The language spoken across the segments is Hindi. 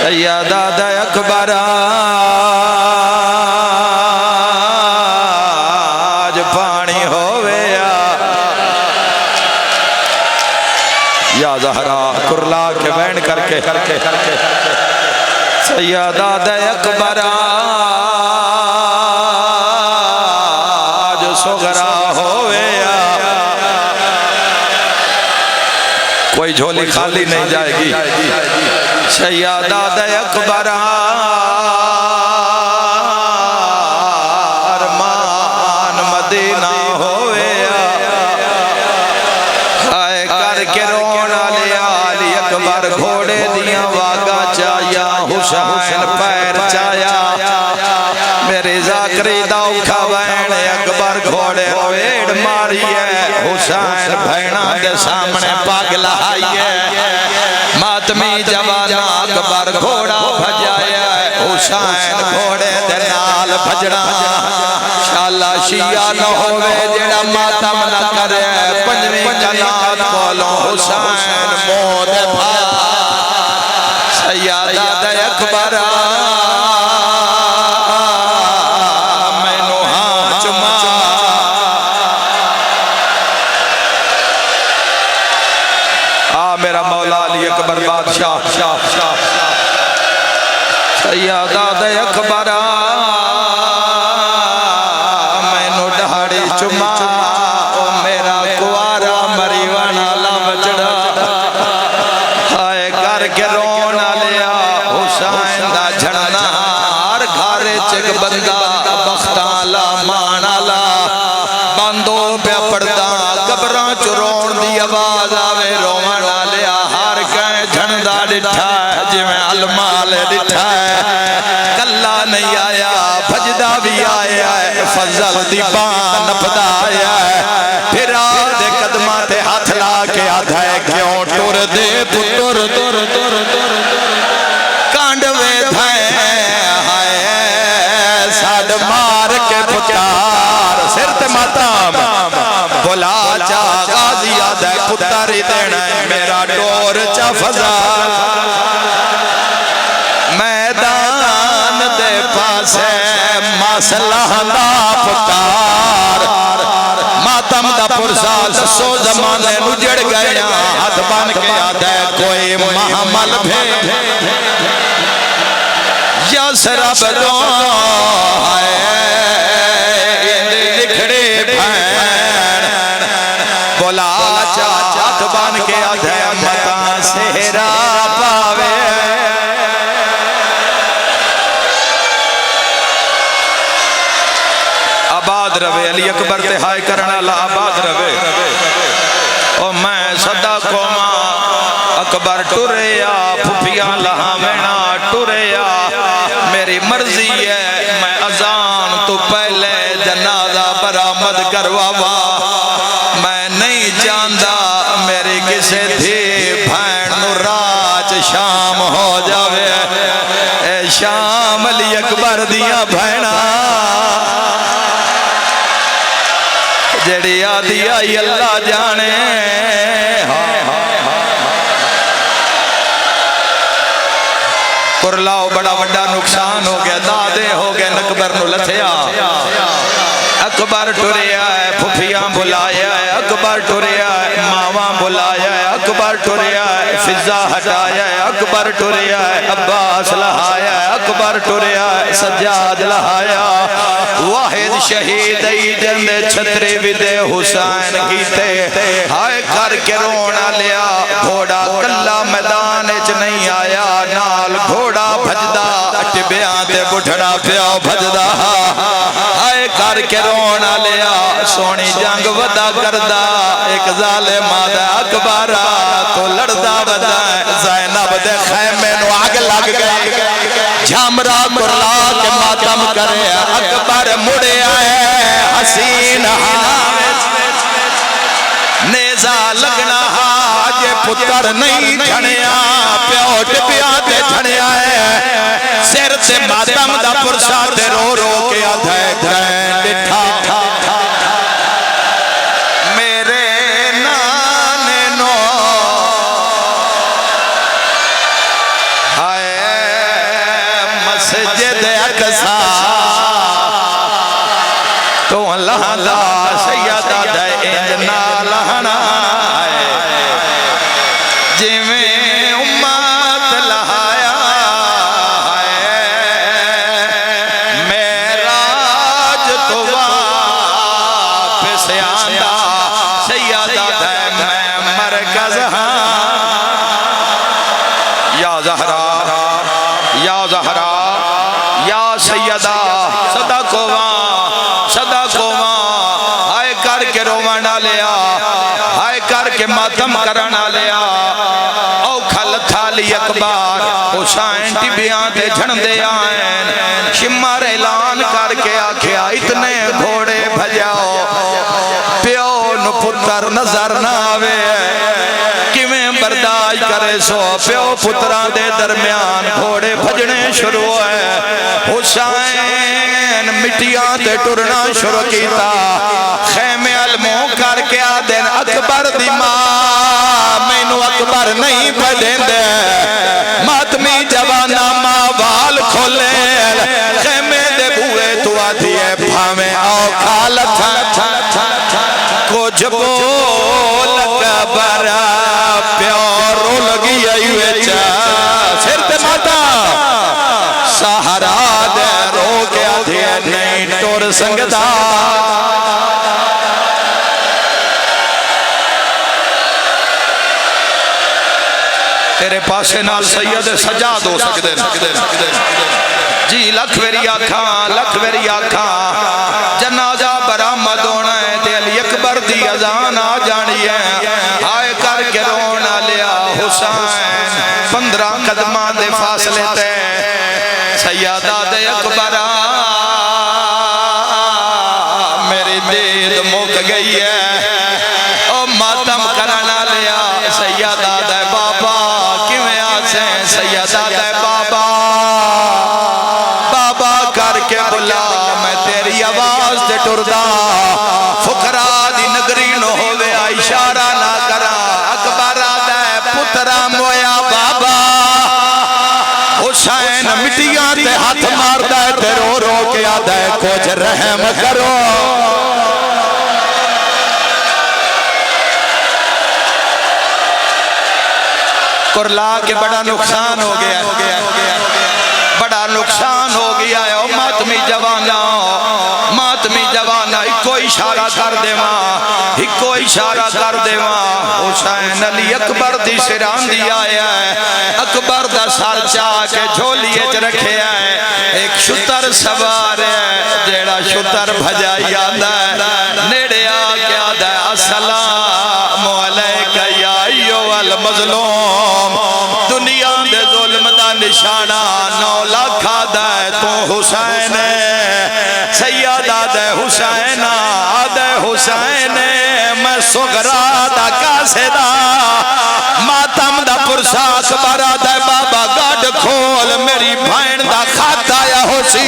सैयदा दा अकबर आज पानी होवे या ज़हरा कुरला के बैन करके सैयदा दा अकबर आज सुगरा होवे कोई झोली खाली नहीं जाएगी। सैयदा दा अकबर अरमान मदीना होवे हाय करके रोन आले आली अकबर घोड़े दिया वागा चाया हुसैन पैर चाया मेरे जाकरी दाऊ खवैन अकबर घोड़े वेड़ मारी है हुसैन भैना के सामने पागला है मातमी जवाना अकबर घोड़ा भजाया हुसैन घोड़े दे नाल भजड़ा शाला शिया न होवे जेड़ा मातम न करे पंजवीं जनात बोलो हुसैन मोद भा सैयदा दे अकबर मैनू हां चुमा मेरा मौला अली अकबर बादशाह सैयदा दे अकबर मैनू डहाड़ी चुमा ओ मेरा कुआरा मरीवाना ला बचड़ा हाय करके रोन लिया हुसैन दा झंडा हर घर च बंदा बख्ताला मानाला बंदो पे पड़दा कबरां च रोन दी आवाज आवे रोवण लिया हर कह झंडा डिठा जिवें अलमाल डिठा कल्ला नहीं आया भजदा भी आया फजल दी बान नपदा आया फिर दे कदमां ते हाथ ला के आधा क्यों टुर दे पुत्र तुर तुर तुर कांडवे थे हाय साड मार के पुकार सिर ते मातम बुला चा गाजिया दे पुत्र देना मेरा डोर चा फजा मैदान दे पासे मसला दा पुकार मातम दा पुरसा सो जमाने उजड़ गया हाथ बन के आदा कोई महमल भे या सरब दो है लिखड़े भैन बोला चाचा बन के आधा मता सेहरा पावे आबाद रवे अली अकबर ते हाय करना ला आबाद रवे ओ मैं सदा कोमा अकबर टुरया फुफिया लहावेना टुरया मेरी मर्जी है मैं अजान तो पहले जनाजा बरामद करवावा मैं नहीं जानता मेरी किसे थी भैन नु रात शाम हो जावे ए शाम अली अकबर दिया भैना जड़ी आदि आई अल्लाह जाने कुरलाओ बड़ा बड़ा नुकसान हो गया दादे हो गए अकबर नु लथया अकबर टुरया है फुफिया बुलाया है अकबर टुरया है मावा बुलाया है अकबर टुरया है फिजा हटाया है अकबर टुरया है अब्बास लहाया है अकबर टुरया है सज्जाद लहाया वाहिद शहीद जंदे छतरे विदे हुसैन कीते हाय करके रोना लिया घोड़ा कल्ला मैदान च नहीं आया नाल घोड़ा भजदा टिबिया ते बुढ़ड़ा प्या भजदा हाय करके रोना लिया सोनी जंग वदा करदा एक जालिमा दा अकबरा तो लड़दा वदा ज़ैनब दे खैमे नु आग लग गई झमरा कुरला के मातम करे अकबर मुड़े आए हसीन नेजा लगना जे पुत्र नहीं झणिया प्यो टिबिया ते झणिया सिर ते मातम दा पुरसा ते रो रो के आधे ग्रैंड डिठा मेरे नाने नो हाय मस्जिद अक़सा तो लहंदा सैयदा दे इंज ना लहना जिवें उम्मत लहाया है मेराज तो वापस आंदा सैयदा दे मैं मरकज हाँ या ज़हरा या ज़हरा या सैयदा सदा कोवा हाय करके रोवन लिया हाय करके मातम करना लिया औखा लथा ली अकबार हुसैन टिबियां ते झंडे आए शिमर ऐलान करके आख्या इतने घोड़े भजाओ प्यो नु पुत्र नजर ना आवे किवें बर्दाश्त करे सो प्यो पुत्रां दे दरम्यान घोड़े भजने शुरू है हुसैन मिट्टियां ते टुरना शुरू किया खैमे अलमो करके आदेन अकबर दी मां मैनू अकबर नहीं पदेंदे मातमी जवाना मां वाल खोले खैमे दे बूहे तू आती है भावें औखा लथा कुछ बोल अकबर प्यो रो लगी आई बेचा सिर ते माता सहारा दे रो के आती है नहीं टुर संगदा तेरे पासे नाल सैयद सजाद हो सकते जी लख वेरी आखा जनाजा बरामद होना है ते अली अकबर दी अजान आ जानी है हाय करके रोना लिया हुसैन 15 कदमां दे फासले ते सैयदा दे अकबर मेरी दीद मुक गई है ओ मातम करना लिया सैयदा दे बाबा सैयदा दे बाबा बाबा करके बुला मैं तेरी आवाज ते टुरदा फुकरा दी नगरी न होवे इशारा ना करा अकबर दे पुत्रा मोया बाबा हुसैन मिट्टियां ते हाथ मारदा है ते रो रो के आदा है कुछ रहम करो कुरला के बड़ा नुकसान हो गया बड़ा नुकसान हो गया है मातमी जवाना इको इशारा कर देवा हुसैन अली अकबर दी सिरांदी आया है अकबर दा सर चा के झोलिए च रखे है एक शुतर सवार है जेड़ा शुतर भजाई आंदा है नेड़े आ के आदा अस्सलाम अलैका या अय्युहल मज़लूम दुनिया दे जुल्म दा निशाना 9 लाख आदा तू हुसैन सैयदा दे हुसैन मैं सुगरा दा कासेदा मातम दा पुरसा अकबर दे बाबा गड खोल मेरी भैन दा खाता आया होसी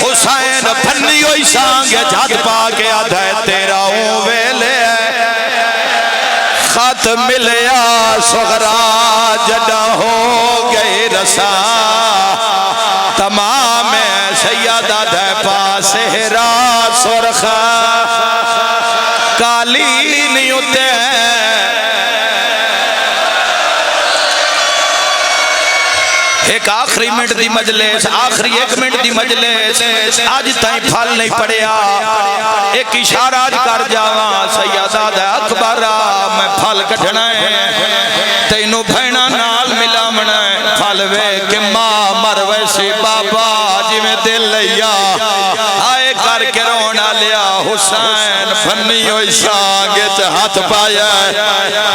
हुसैन फन्नी होई सांगे झट पा के आदा तेरा ओ वेले खत मिलया सुगरा जदा हो गए रसा तमाम सैयदा दे पास हेरा सुरख काली नहीं होते एक आखिरी मिनट दी मजलिस आखिरी 1 मिनट दी मजलिस आज ताई फल नहीं पड़िया एक इशारा कर जावा सैयदा दे अकबर मैं फल कढ़ना है तेनू भैणा नाल मिलावना फल वे कि मां मर वैसे बाबा जिवें दिल लिया आए करके रोना लिया हुसैन फन्नी होई सांगे च हाथ पाया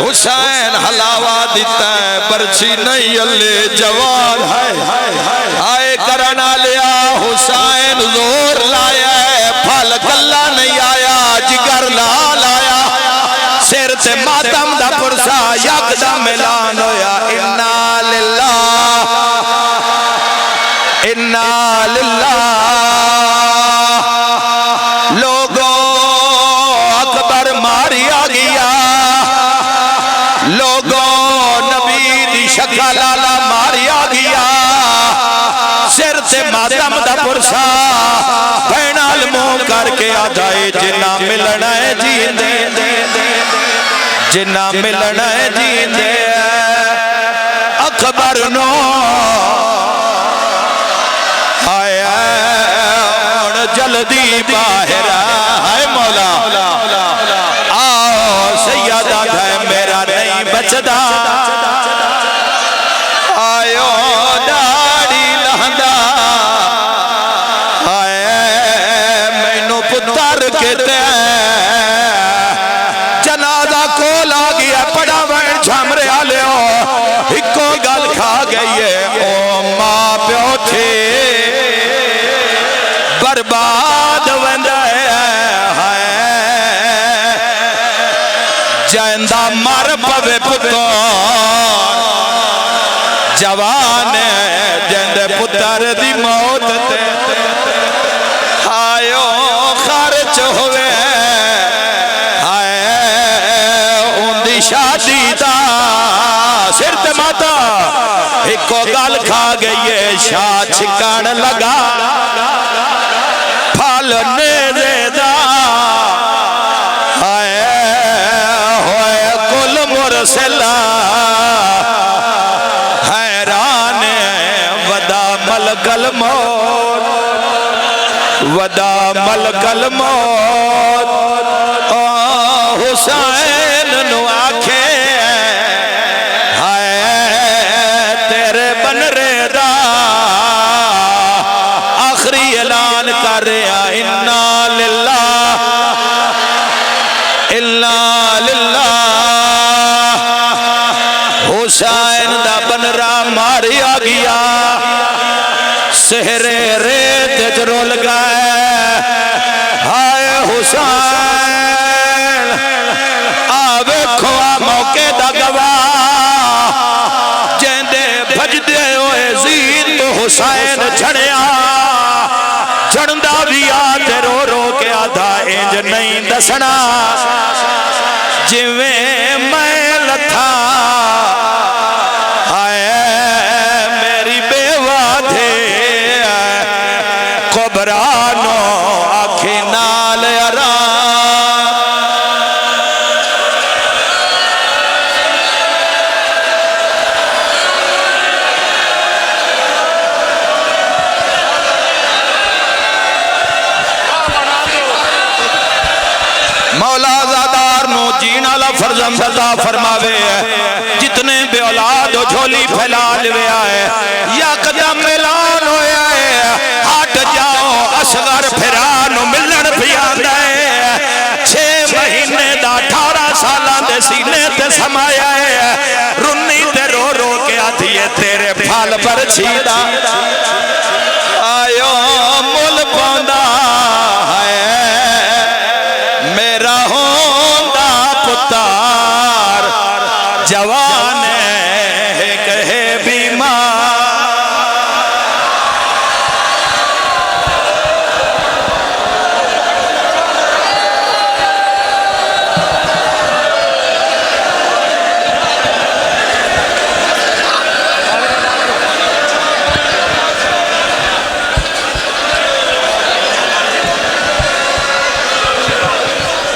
हुसैन हलावा दिता बरछी नहीं अल्ले जवान है आए करना लिया हुसैन जोर लाया फल कल्ला नहीं आया जिगर लाल आया सिर ते मातम दा पुरसा यकदम ऐलान होया इन्ना लिल्लाह लोगों अकबर मारिया गया लोगों नबी दी शक्ल आला मारिया गया सिर मातम दा पुरसा भैनाल मुंह करके आदा है जिन्ना मिलना है जींदे जिन्ना मिलना है जींदे अकबर नो आया जल्दी बाहर है मौला आओ सैयदा है मेरा नहीं बचदा आयो दाढ़ी लहंदा आए मैनू पुत्र कहते जनाजा कोल आ गया पड़ा वैन झमरे आले इको गल खा गई है ओ मां प्यो थे बर्बाद वंदा है जैंदा मर पवे पुत्र जवान जैंदे पुत्र दी मौत ते आयो खर्च होवे हाय उंदी शादी दा सिर ते माता इको गल खा गई है शाह छिकण लगा फल नेदा हाय होए कुल मुरसला हैरान वदा मलकल मौत वदा मलकल मौत हुसैन नु आखे हाय तेरे बनरे दा आखिरी ऐलान कर इन्ना लिल्लाह इन्ना लिल्लाह हुसैन दा बनरा मारिया गया सहरे रेत च रुल गए हाय हुसैन आवे खोआ मौके दा गवाह जेंदे भजदे होए जीत तो हुसैन झड़िया झड़दा भी आ ते रो रो के आधा इंज नहीं दसना जिवें मैं लथा हाय मेरी बेवा थे कुबरानो आखे नाल मौला ज़ादार नो जीन वाला फर्जंद अता फरमावे जितने बे औलाद झोली फैला लवे आए या कदम ऐलान होया है हट जाओ असगर फिरा नु मिलन पियांदा है 6 महीने दा 18 सालां दे सीने ते समाया है रुन्नी ते रो रो के आधी तेरे फल पर छीदा आयो मुल पांदा मेरा होंदा पुतार जवान